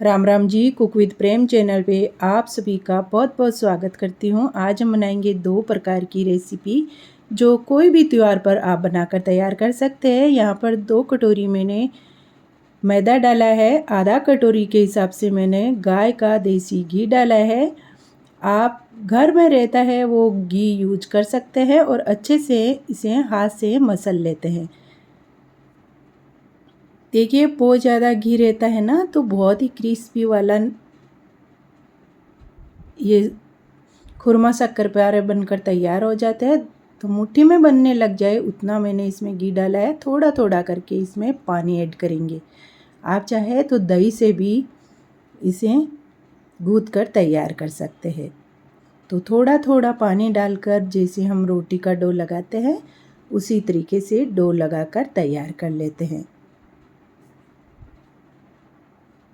Ram Ram ji. Cook with Prem channel पे आप सभी का बहुत बहुत स्वागत करती हूँ। आज हम बनाएंगे 2 प्रकार की रेसिपी जो कोई भी त्यौहार पर आप बनाकर तैयार कर सकते हैं। यहाँ पर 2 कटोरी मैंने मैदा डाला है, आधा कटोरी के हिसाब से मैंने गाय का देसी घी डाला है। आप घर में रहता है वो घी यूज कर सकते हैं और अच्छे से इसे हाथ से मसल लेते हैं। देखिए बहुत ज़्यादा घी रहता है ना तो बहुत ही क्रिस्पी वाला ये खुरमा शक्करपारे बनकर तैयार हो जाते हैं। तो मुट्ठी में बनने लग जाए उतना मैंने इसमें घी डाला है। थोड़ा थोड़ा करके इसमें पानी ऐड करेंगे। आप चाहे तो दही से भी इसे गूँथ कर तैयार कर सकते हैं। तो थोड़ा थोड़ा पानी डालकर जैसे हम रोटी का डो लगाते हैं उसी तरीके से डो लगाकर तैयार कर लेते हैं।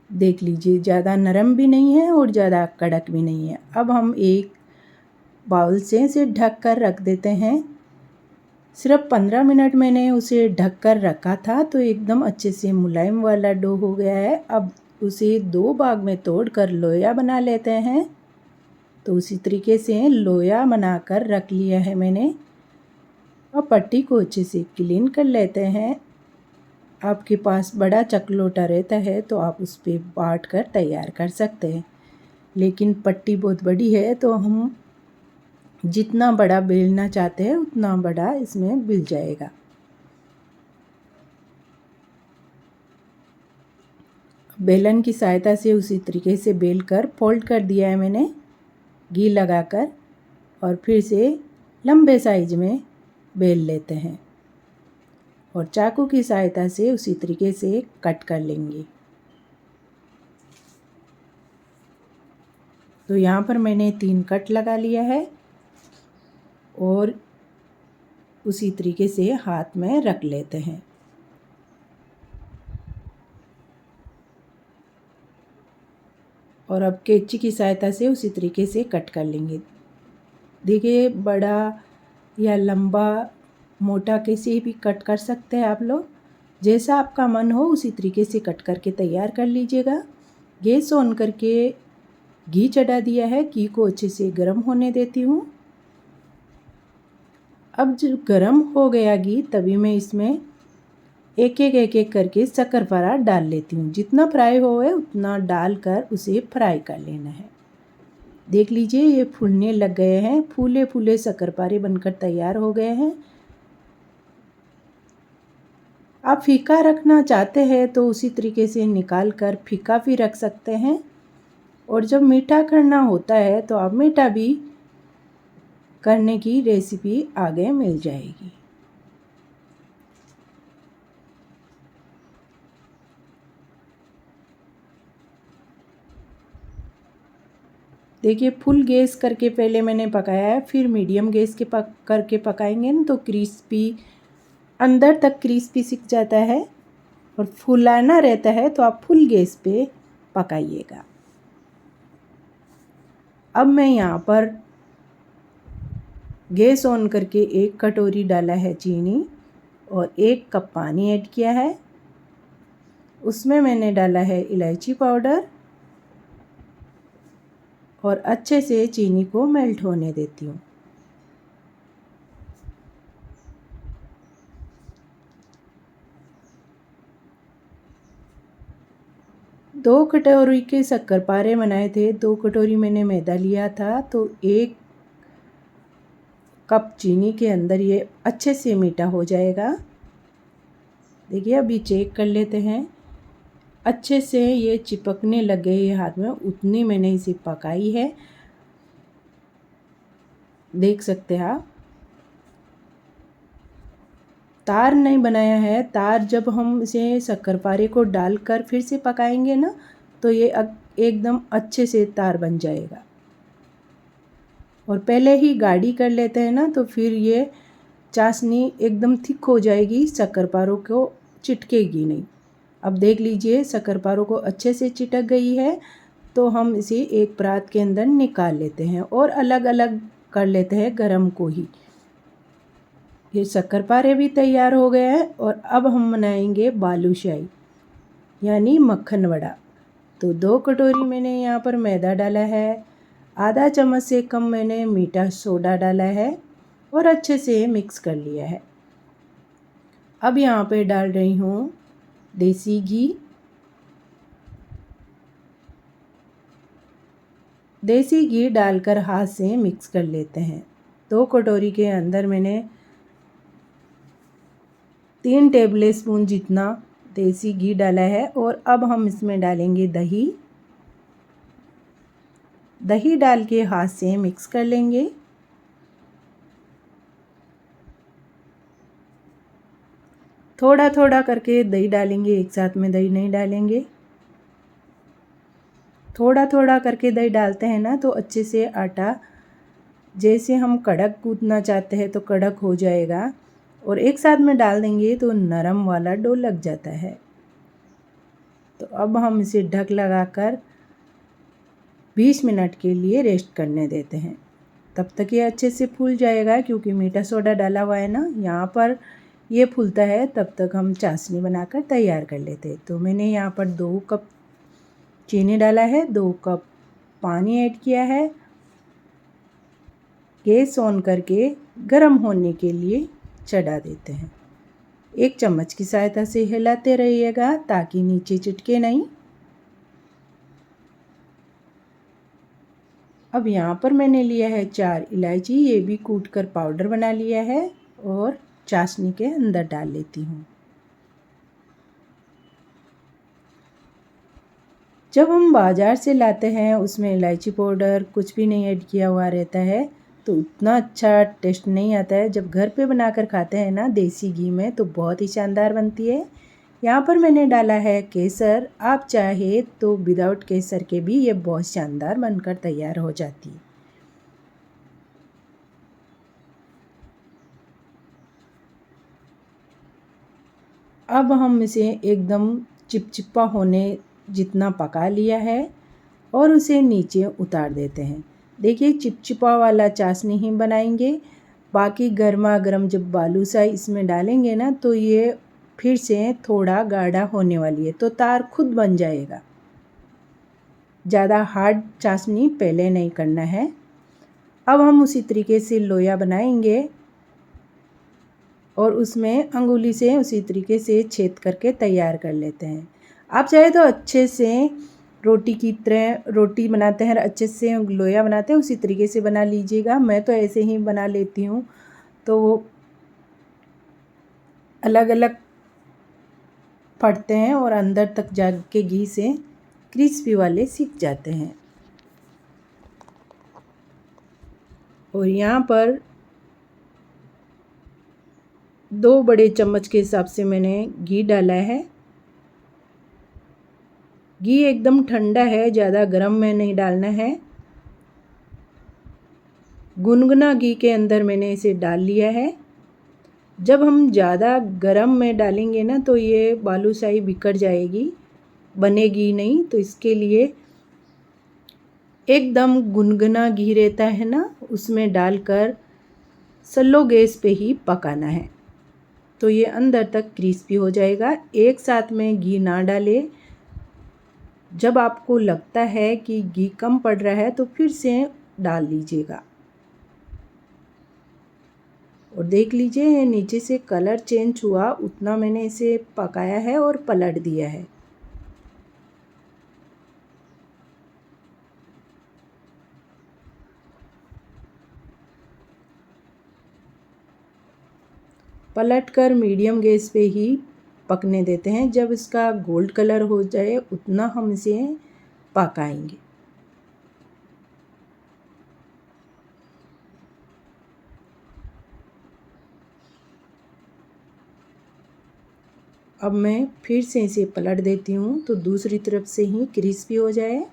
देख लीजिए ज़्यादा नरम भी नहीं है और ज़्यादा कड़क भी नहीं है। अब हम एक बाउल से इसे ढक कर रख देते हैं। सिर्फ 15 मिनट मैंने उसे ढक कर रखा था तो एकदम अच्छे से मुलायम वाला डो हो गया है। अब उसे 2 भाग में तोड़कर लोया बना लेते हैं। तो उसी तरीके से लोया बनाकर रख लिया है मैंने। अब पट्टी को अच्छे से क्लीन कर लेते हैं। आपके पास बड़ा चकलोटा रहता है तो आप उस पर बाँट कर तैयार कर सकते हैं, लेकिन पट्टी बहुत बड़ी है तो हम जितना बड़ा बेलना चाहते हैं उतना बड़ा इसमें मिल जाएगा। बेलन की सहायता से उसी तरीके से बेल कर फोल्ड कर दिया है मैंने घी लगाकर, और फिर से लंबे साइज में बेल लेते हैं और चाकू की सहायता से उसी तरीके से कट कर लेंगे। तो यहाँ पर मैंने 3 कट लगा लिया है और उसी तरीके से हाथ में रख लेते हैं। और अब कैंची की सहायता से उसी तरीके से कट कर लेंगे। देखिए बड़ा या लंबा मोटा कैसे भी कट कर सकते हैं आप लोग, जैसा आपका मन हो उसी तरीके से कट करके तैयार कर लीजिएगा। गैस ऑन करके घी चढ़ा दिया है, घी को अच्छे से गर्म होने देती हूँ। अब जब गर्म हो गया घी तभी मैं इसमें एक एक करके शक्करपारा डाल लेती हूँ। जितना फ्राई होए उतना डालकर उसे फ्राई कर लेना है। देख लीजिए ये फूलने लग गए हैं, फूले फूले शक्करपारे बनकर तैयार हो गए हैं। आप फीका रखना चाहते हैं तो उसी तरीके से निकाल कर फीका भी रख सकते हैं, और जब मीठा करना होता है तो आप मीठा भी करने की रेसिपी आगे मिल जाएगी। देखिए फुल गैस करके पहले मैंने पकाया है, फिर मीडियम गैस के करके पकाएंगे ना तो क्रिस्पी अंदर तक क्रिस्पी सीख जाता है और फुलाना रहता है। तो आप फुल गैस पे पकाइएगा। अब मैं यहाँ पर गैस ऑन करके 1 कटोरी डाला है चीनी और 1 कप पानी ऐड किया है। उसमें मैंने डाला है इलायची पाउडर और अच्छे से चीनी को मेल्ट होने देती हूँ। दो कटोरी के शक्करपारे बनाए थे, 2 कटोरी मैंने मैदा लिया था तो 1 कप चीनी के अंदर ये अच्छे से मीठा हो जाएगा। देखिए अभी चेक कर लेते हैं। अच्छे से ये चिपकने लग गए ये हाथ में, उतनी मैंने इसे पकाई है। देख सकते हैं आप, तार नहीं बनाया है। तार जब हम इसे शक्करपारे को डालकर फिर से पकाएंगे ना तो ये एकदम अच्छे से तार बन जाएगा। और पहले ही गाढ़ी कर लेते हैं ना तो फिर ये चाशनी एकदम थिक हो जाएगी, शक्करपारों को चिटकेगी नहीं। अब देख लीजिए शक्करपारों को अच्छे से चिटक गई है तो हम इसे एक परात के अंदर निकाल लेते हैं और अलग अलग कर लेते हैं गरम को ही। ये शक्करपारे भी तैयार हो गए हैं और अब हम बनाएंगे बालूशाही यानी मक्खन वड़ा। तो 2 कटोरी मैंने यहाँ पर मैदा डाला है, आधा चम्मच से कम मैंने मीठा सोडा डाला है और अच्छे से मिक्स कर लिया है। अब यहाँ पे डाल रही हूँ देसी घी। देसी घी डालकर हाथ से मिक्स कर लेते हैं। 2 कटोरी के अंदर मैंने 3 टेबलस्पून जितना देसी घी डाला है और अब हम इसमें डालेंगे दही। दही डाल के हाथ से मिक्स कर लेंगे। थोड़ा थोड़ा करके दही डालेंगे, एक साथ में दही नहीं डालेंगे। थोड़ा थोड़ा करके दही डालते हैं ना तो अच्छे से आटा, जैसे हम कड़क गूंथना चाहते हैं तो कड़क हो जाएगा, और एक साथ में डाल देंगे तो नरम वाला डो लग जाता है। तो अब हम इसे ढक लगाकर 20 मिनट के लिए रेस्ट करने देते हैं। तब तक ये अच्छे से फूल जाएगा, क्योंकि मीठा सोडा डाला हुआ है ना यहाँ पर, ये फूलता है। तब तक हम चाशनी बनाकर तैयार कर लेते हैं। तो मैंने यहाँ पर 2 कप चीनी डाला है, 2 कप पानी ऐड किया है। गैस ऑन करके गर्म होने के लिए चढ़ा देते हैं। 1 चम्मच की सहायता से हिलाते रहिएगा ताकि नीचे चिटके नहीं। अब यहाँ पर मैंने लिया है 4 इलायची, ये भी कूट कर पाउडर बना लिया है और चाशनी के अंदर डाल लेती हूँ। जब हम बाज़ार से लाते हैं उसमें इलायची पाउडर कुछ भी नहीं ऐड किया हुआ रहता है, तो उतना अच्छा टेस्ट नहीं आता है। जब घर पे बनाकर खाते हैं ना देसी घी में, तो बहुत ही शानदार बनती है। यहाँ पर मैंने डाला है केसर। आप चाहे तो विदाउट केसर के भी ये बहुत शानदार बनकर तैयार हो जाती है। अब हम इसे एकदम चिपचिपा होने जितना पका लिया है और उसे नीचे उतार देते हैं। देखिए चिपचिपा वाला चाशनी ही बनाएंगे। बाकी गर्मा गर्म जब बालूशाही इसमें डालेंगे ना तो ये फिर से थोड़ा गाढ़ा होने वाली है, तो तार खुद बन जाएगा। ज़्यादा हार्ड चाशनी पहले नहीं करना है। अब हम उसी तरीके से लोया बनाएंगे और उसमें अंगुली से उसी तरीके से छेद करके तैयार कर लेते हैं। आप चाहे तो अच्छे से रोटी की तरह रोटी बनाते हैं, अच्छे से लोया बनाते हैं, उसी तरीके से बना लीजिएगा। मैं तो ऐसे ही बना लेती हूँ, तो अलग अलग फटते हैं और अंदर तक जाके घी से क्रिस्पी वाले सीख जाते हैं। और यहाँ पर 2 बड़े चम्मच के हिसाब से मैंने घी डाला है। घी एकदम ठंडा है, ज़्यादा गर्म में नहीं डालना है। गुनगुना घी के अंदर मैंने इसे डाल लिया है। जब हम ज़्यादा गर्म में डालेंगे ना तो ये बालूशाही बिखर जाएगी, बनेगी नहीं। तो इसके लिए एकदम गुनगुना घी रहता है ना, उसमें डालकर स्लो गैस पे ही पकाना है, तो ये अंदर तक क्रिस्पी हो जाएगा। एक साथ में घी ना डालें। जब आपको लगता है कि घी कम पड़ रहा है तो फिर से डाल लीजिएगा। और देख लीजिए नीचे से कलर चेंज हुआ, उतना मैंने इसे पकाया है और पलट दिया है। पलट कर मीडियम गैस पे ही पकने देते हैं। जब इसका गोल्ड कलर हो जाए उतना हम इसे पकाएंगे। अब मैं फिर से इसे पलट देती हूँ तो दूसरी तरफ से ही क्रिस्पी हो जाए।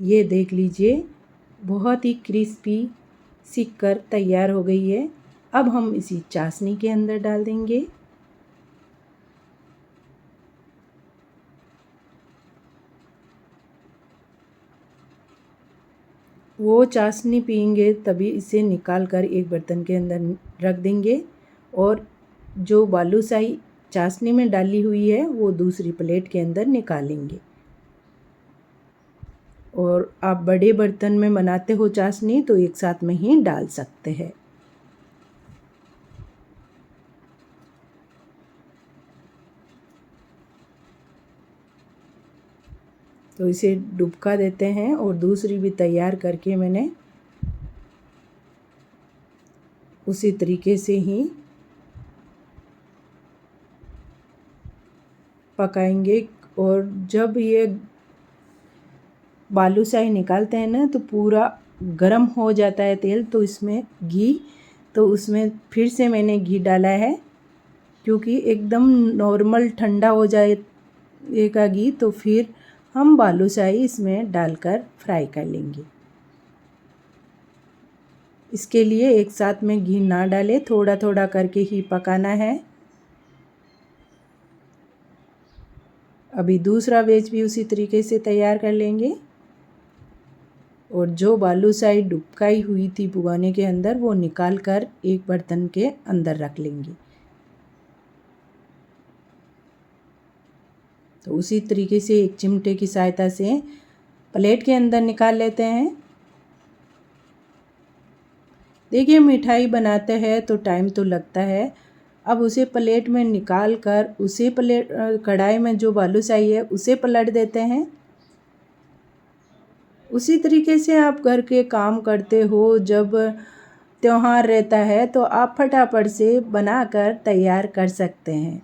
ये देख लीजिए बहुत ही क्रिस्पी सीख कर तैयार हो गई है। अब हम इसी चाशनी के अंदर डाल देंगे। वो चाशनी पिएंगे तभी इसे निकाल कर एक बर्तन के अंदर रख देंगे। और जो बालूशाही चाशनी में डाली हुई है वो दूसरी प्लेट के अंदर निकालेंगे। और आप बड़े बर्तन में बनाते हो चाशनी तो एक साथ में ही डाल सकते हैं। तो इसे डुबका देते हैं और दूसरी भी तैयार करके मैंने उसी तरीके से ही पकाएंगे। और जब ये बालूशाही निकालते हैं ना तो पूरा गरम हो जाता है तेल, तो इसमें घी, तो उसमें फिर से मैंने घी डाला है क्योंकि एकदम नॉर्मल ठंडा हो जाएगा घी तो फिर हम बालूशाही इसमें डालकर फ्राई कर लेंगे। इसके लिए एक साथ में घी ना डालें, थोड़ा थोड़ा करके ही पकाना है। अभी दूसरा बैच भी उसी तरीके से तैयार कर लेंगे। और जो बालूशाही डुबकाई हुई थी भुगाने के अंदर वो निकाल कर एक बर्तन के अंदर रख लेंगे। तो उसी तरीके से एक चिमटे की सहायता से प्लेट के अंदर निकाल लेते हैं। देखिए मिठाई बनाते हैं तो टाइम तो लगता है। अब उसे प्लेट में निकाल कर उसे कढ़ाई में जो बालूशाही है उसे पलट देते हैं। उसी तरीके से आप घर के काम करते हो, जब त्योहार रहता है तो आप फटाफट से बनाकर तैयार कर सकते हैं।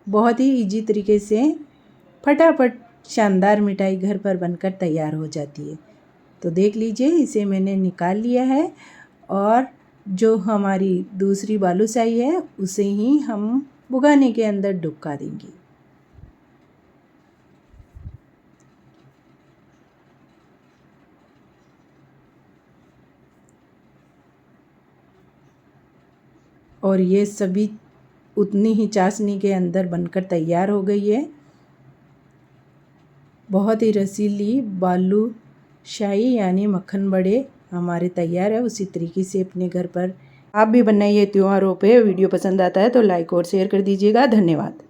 बहुत ही इजी तरीके से फटाफट शानदार मिठाई घर पर बनकर तैयार हो जाती है। तो देख लीजिए इसे मैंने निकाल लिया है और जो हमारी दूसरी बालूशाही है उसे ही हम भुगाने के अंदर डुबका देंगे। और ये सभी उतनी ही चाशनी के अंदर बनकर तैयार हो गई है। बहुत ही रसीली बालूशाही यानी मक्खन बड़े हमारे तैयार है। उसी तरीके से अपने घर पर आप भी बनाइए त्योहारों पे। वीडियो पसंद आता है तो लाइक और शेयर कर दीजिएगा। धन्यवाद।